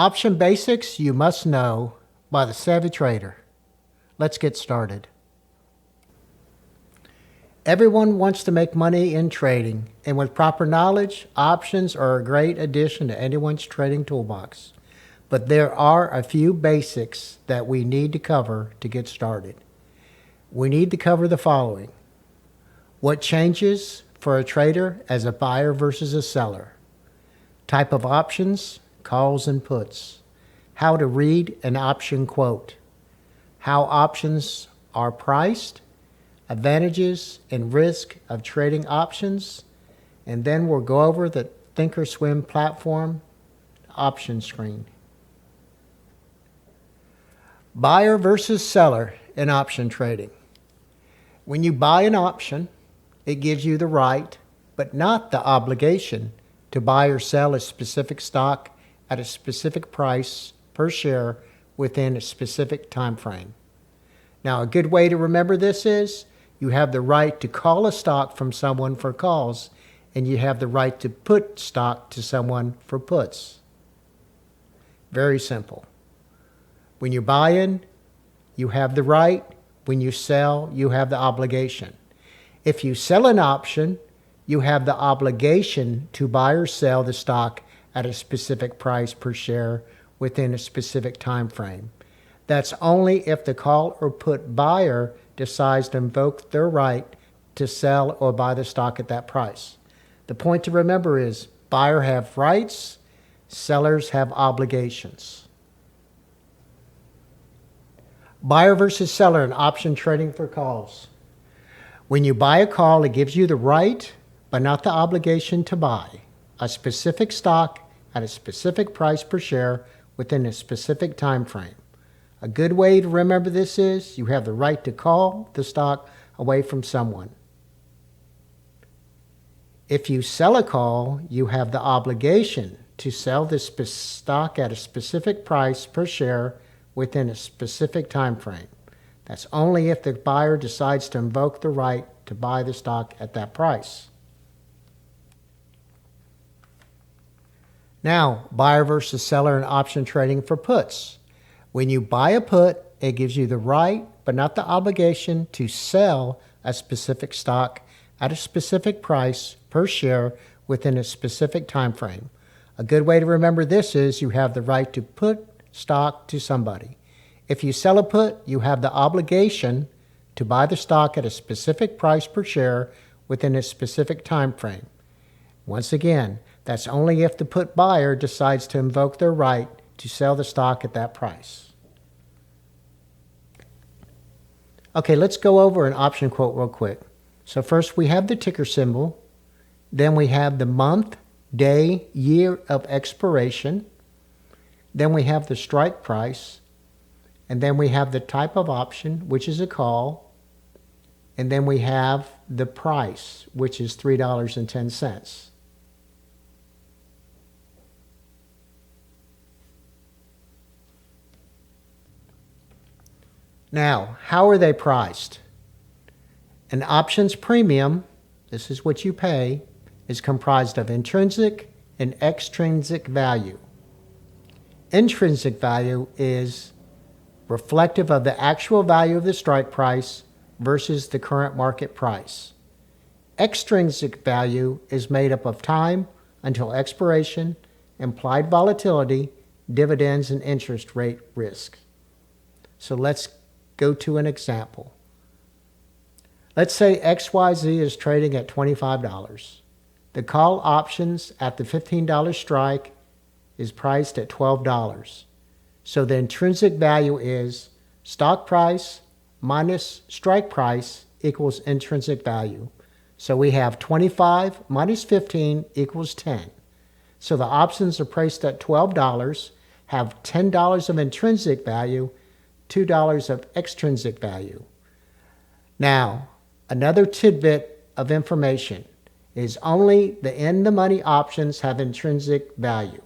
Option basics you must know by the Savvy Trader. Let's get started. Everyone wants to make money in trading, and with proper knowledge, options are a great addition to anyone's trading toolbox. But there are a few basics that we need to cover to get started. We need to cover the following: what changes for a trader as a buyer versus a seller, type of options, calls and puts, how to read an option quote, how options are priced, advantages and risk of trading options, and then we'll go over the thinkorswim platform option screen. Buyer versus seller in option trading. When you buy an option, it gives you the right, but not the obligation, to buy or sell a specific stock at a specific price per share within a specific time frame. Now, a good way to remember this is you have the right to call a stock from someone for calls, and you have the right to put stock to someone for puts. Very simple. When you buy in, you have the right. When you sell, you have the obligation. If you sell an option, you have the obligation to buy or sell the stock at a specific price per share within a specific time frame. That's only if the call or put buyer decides to invoke their right to sell or buy the stock at that price. The point to remember is buyers have rights, sellers have obligations. Buyer versus seller in option trading for calls. When you buy a call, it gives you the right, but not the obligation to buy a specific stock at a specific price per share within a specific time frame. A good way to remember this is you have the right to call the stock away from someone. If you sell a call, you have the obligation to sell the stock at a specific price per share within a specific time frame. That's only if the buyer decides to invoke the right to buy the stock at that price. Now, buyer versus seller in option trading for puts. When you buy a put, it gives you the right, but not the obligation, to sell a specific stock at a specific price per share within a specific time frame. A good way to remember this is you have the right to put stock to somebody. If you sell a put, you have the obligation to buy the stock at a specific price per share within a specific time frame. Once again, that's only if the put buyer decides to invoke their right to sell the stock at that price. Okay, let's go over an option quote real quick. So first we have the ticker symbol, then we have the month, day, year of expiration, then we have the strike price, and then we have the type of option, which is a call, and then we have the price, which is $3.10. Now, how are they priced? An options premium, this is what you pay, is comprised of intrinsic and extrinsic value. Intrinsic value is reflective of the actual value of the strike price versus the current market price. Extrinsic value is made up of time until expiration, implied volatility, dividends, and interest rate risk. So let's go to an example. Let's say XYZ is trading at $25. The call options at the $15 strike is priced at $12. So the intrinsic value is stock price minus strike price equals intrinsic value. So we have 25 minus 15 equals 10. So the options are priced at $12, have $10 of intrinsic value, $2 of extrinsic value. Now, another tidbit of information is only the in-the-money options have intrinsic value.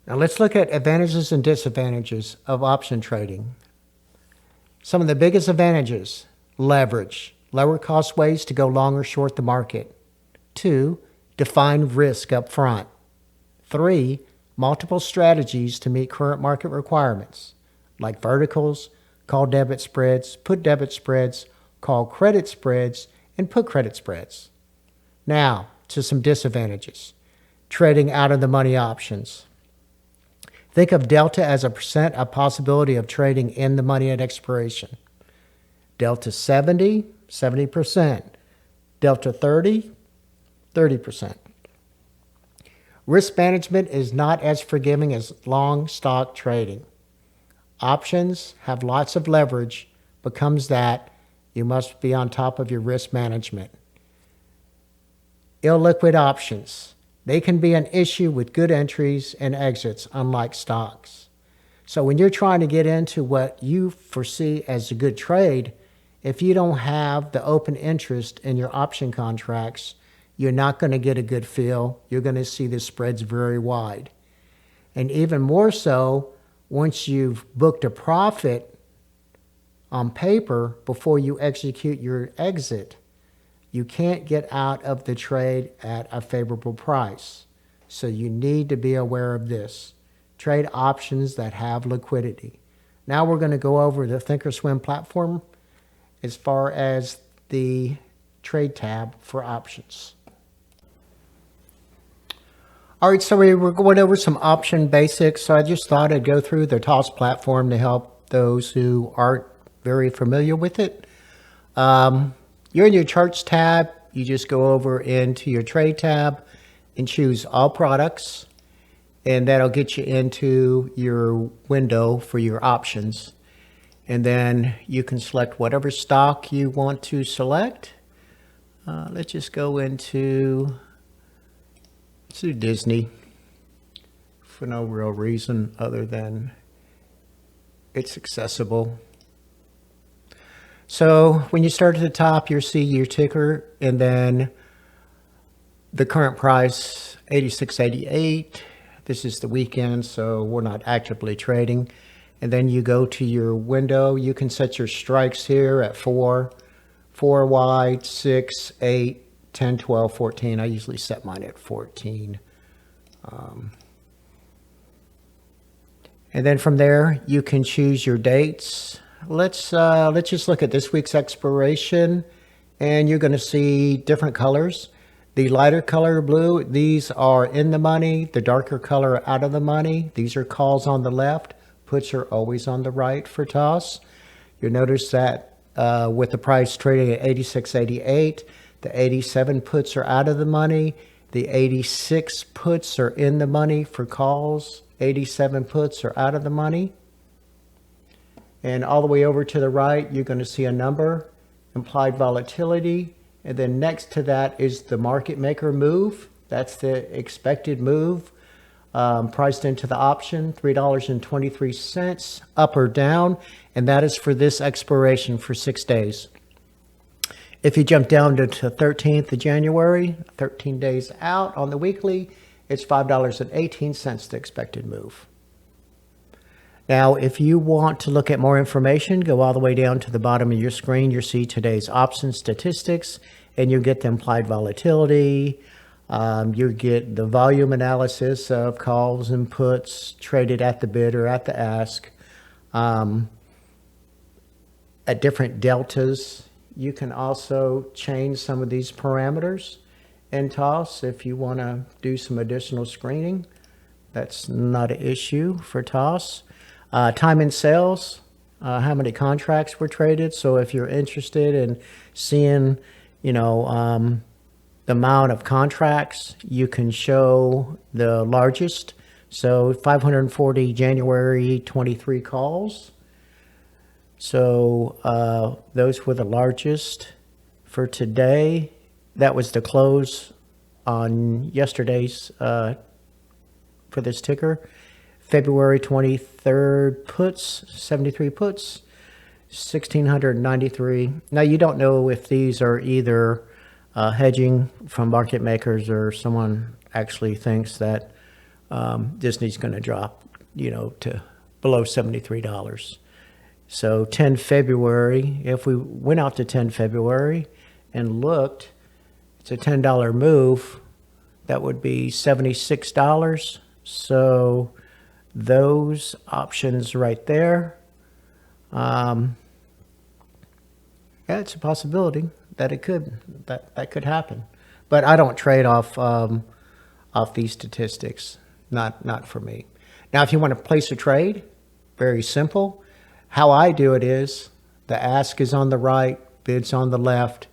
Now let's look at advantages and disadvantages of option trading. Some of the biggest advantages: leverage, lower cost ways to go long or short the market. 2, defined risk up front. 3, multiple strategies to meet current market requirements, like verticals, call debit spreads, put debit spreads, call credit spreads, and put credit spreads. Now, to some disadvantages. Trading out of the money options. Think of delta as a percent of possibility of trading in the money at expiration. Delta 70, 70%. Delta 30, 30%. Risk management is not as forgiving as long stock trading. Options have lots of leverage, but comes that you must be on top of your risk management. Illiquid options. They can be an issue with good entries and exits, unlike stocks. So when you're trying to get into what you foresee as a good trade, if you don't have the open interest in your option contracts, you're not going to get a good feel. You're going to see the spreads very wide. And even more so, once you've booked a profit on paper before you execute your exit, you can't get out of the trade at a favorable price. So you need to be aware of this. Trade options that have liquidity. Now we're going to go over the Thinkorswim platform as far as the trade tab for options. All right, so we were going over some option basics. So I just thought I'd go through the TOS platform to help those who aren't very familiar with it. You're in your charts tab. You just go over into your trade tab and choose all products, and that'll get you into your window for your options. And then you can select whatever stock you want to select. Let's just go into, let's do Disney for no real reason other than it's accessible. So when you start at the top, you'll see your ticker and then the current price, 86.88. This is the weekend, so we're not actively trading. And then you go to your window. You can set your strikes here at 4 wide, 6, 8, 10, 12, 14. I usually set mine at 14. And then from there, you can choose your dates. Let's just look at this week's expiration, and you're going to see different colors. The lighter color blue, these are in the money. The darker color out of the money. These are calls on the left. Puts are always on the right for TOS. You'll notice that with the price trading at 86.88, the 87 puts are out of the money. The 86 puts are in the money for calls. 87 puts are out of the money. And all the way over to the right, you're going to see a number, implied volatility. And then next to that is the market maker move. That's the expected move priced into the option, $3.23 up or down. And that is for this expiration for 6 days. If you jump down to the 13th of January, 13 days out on the weekly, it's $5.18, the expected move. Now, if you want to look at more information, go all the way down to the bottom of your screen. You'll see today's option statistics, and you'll get the implied volatility. You get the volume analysis of calls and puts traded at the bid or at the ask. At different deltas, you can also change some of these parameters in TOS if you want to do some additional screening. That's not an issue for TOS. Time in sales, how many contracts were traded. So if you're interested in seeing, the amount of contracts, you can show the largest. So 540 January 23 calls. So those were the largest for today. That was the close on yesterday's for this ticker. February 23rd puts, 73 puts, 1,693. Now, you don't know if these are either hedging from market makers or someone actually thinks that Disney's going to drop, to below $73. So 10 February, if we went out to 10 February and looked, it's a $10 move, that would be $76. So those options right there, yeah, it's a possibility that that could happen. But I don't trade off these statistics. Not for me. Now, if you want to place a trade, very simple. How I do it is the ask is on the right, bid's on the left.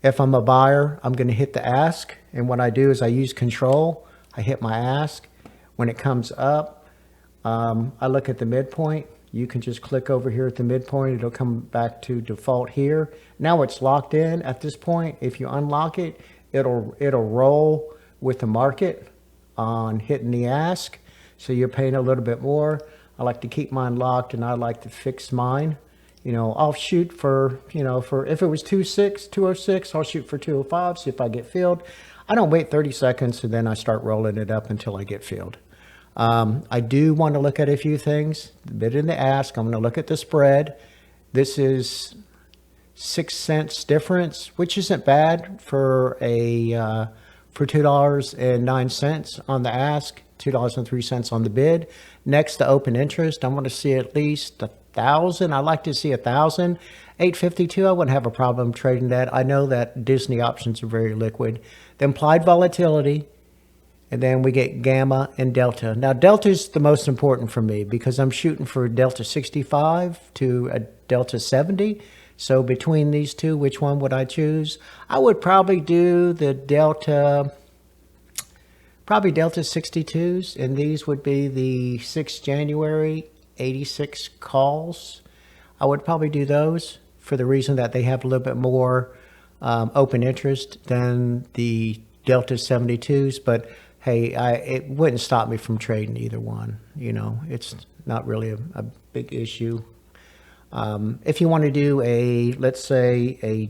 If I'm a buyer, I'm going to hit the ask. And what I do is I use control. I hit my ask. When it comes up, I look at the midpoint. You can just click over here at the midpoint. It'll come back to default here. Now it's locked in at this point. If you unlock it, it'll roll with the market on hitting the ask. So you're paying a little bit more. I like to keep mine locked, and I like to fix mine. I'll shoot for if it was 206, I'll shoot for 205, see if I get filled. I don't wait 30 seconds, and then I start rolling it up until I get filled. I do want to look at a few things. The bid and the ask, I'm going to look at the spread. This is 6 cents difference, which isn't bad for $2.09 on the ask, $2.03 on the bid. Next, the open interest. I want to see at least 1,000. I like to see 1,000. 852, I wouldn't have a problem trading that. I know that Disney options are very liquid. The implied volatility, and then we get gamma and delta. Now, delta is the most important for me because I'm shooting for delta 65 to a delta 70. So between these two, which one would I choose? I would probably do the delta 62s, and these would be the 6th January 86 calls. I would probably do those for the reason that they have a little bit more open interest than the delta 72s, but hey, it wouldn't stop me from trading either one. It's not really a big issue. If you want to do let's say a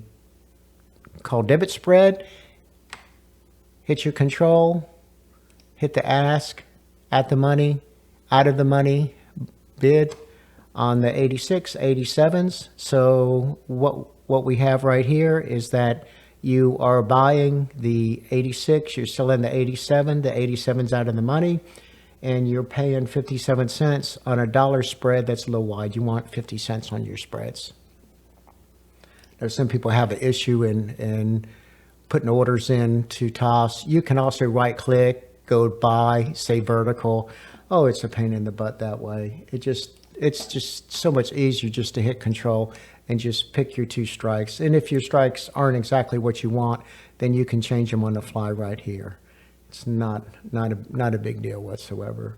call debit spread, hit your control, hit the ask, at the money, out of the money, bid on the 86, 87s. So what we have right here is that you are buying the 86, you're selling the 87, the 87's out of the money, and you're paying 57 cents on a dollar spread that's a little wide. You want 50 cents on your spreads. There's some people have an issue in putting orders in to toss. You can also right click, go buy, say vertical. Oh, it's a pain in the butt that way. It's just so much easier just to hit control and just pick your 2 strikes. And if your strikes aren't exactly what you want, then you can change them on the fly right here. It's not a big deal whatsoever.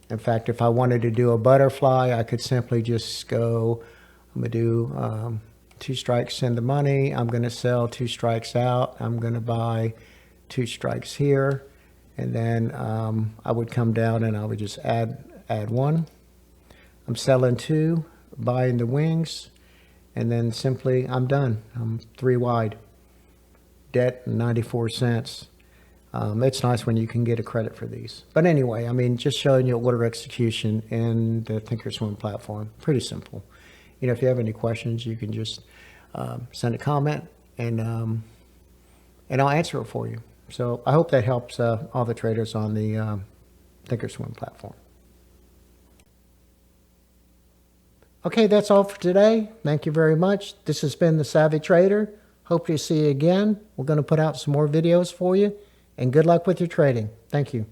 In fact, if I wanted to do a butterfly, I could simply just go, I'm going to do 2 strikes in the money. I'm going to sell 2 strikes out. I'm going to buy 2 strikes here. And then I would come down and I would just add 1. I'm selling 2, buying the wings, and then simply I'm done. I'm 3 wide. Debt 94 cents. It's nice when you can get a credit for these. But anyway, I mean, just showing you order execution in the Thinkorswim platform. Pretty simple. If you have any questions, you can just send a comment and I'll answer it for you. So I hope that helps all the traders on the Thinkorswim platform. Okay, that's all for today. Thank you very much. This has been The Savvy Trader. Hope to see you again. We're going to put out some more videos for you. And good luck with your trading. Thank you.